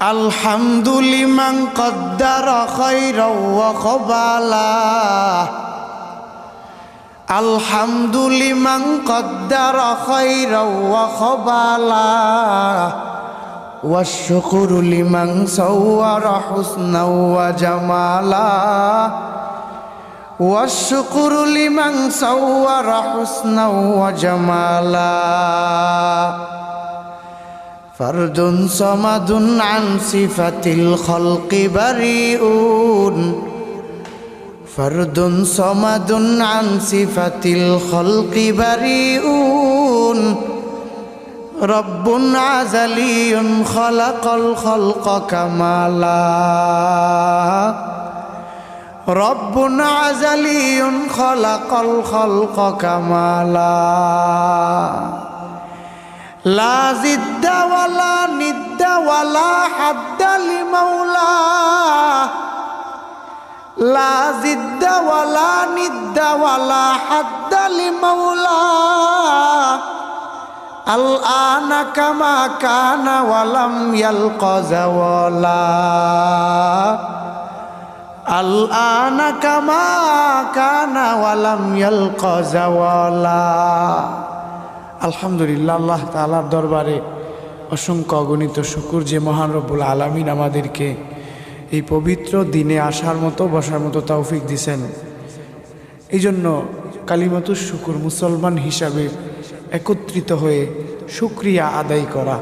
الحمد لمن قدر خيرا وقبلا الحمد لمن قدر خيرا وقبلا والشكر لمن صور حسنا وجمالا والشكر لمن صور حسنا وجمالا فرد صمد عن صفة الخلق بريئون فرد صمد عن صفة الخلق بريئون رب عزلي خلق الخلق كمالا رب عزلي خلق الخلق كمالا لا زد ولا ند ولا حد لمولاه لا زد ولا ند ولا حد لمولاه الآن كما كان ولم يلق زوالا الآن كما كان ولم يلق زوالا আলহামদুলিল্লাহ, আল্লাহ তাআলার দরবারে অসংখ্য অগণিত শুকর যে মহান রব্বুল আলামিন আমাদেরকে এই পবিত্র দিনে আসার মতো বসার মতো তৌফিক দিয়েছেন। এই জন্য কালিমাতুশ শুকর মুসলমান হিসাবে একত্রিত হয়ে শুকরিয়া আদায় করা।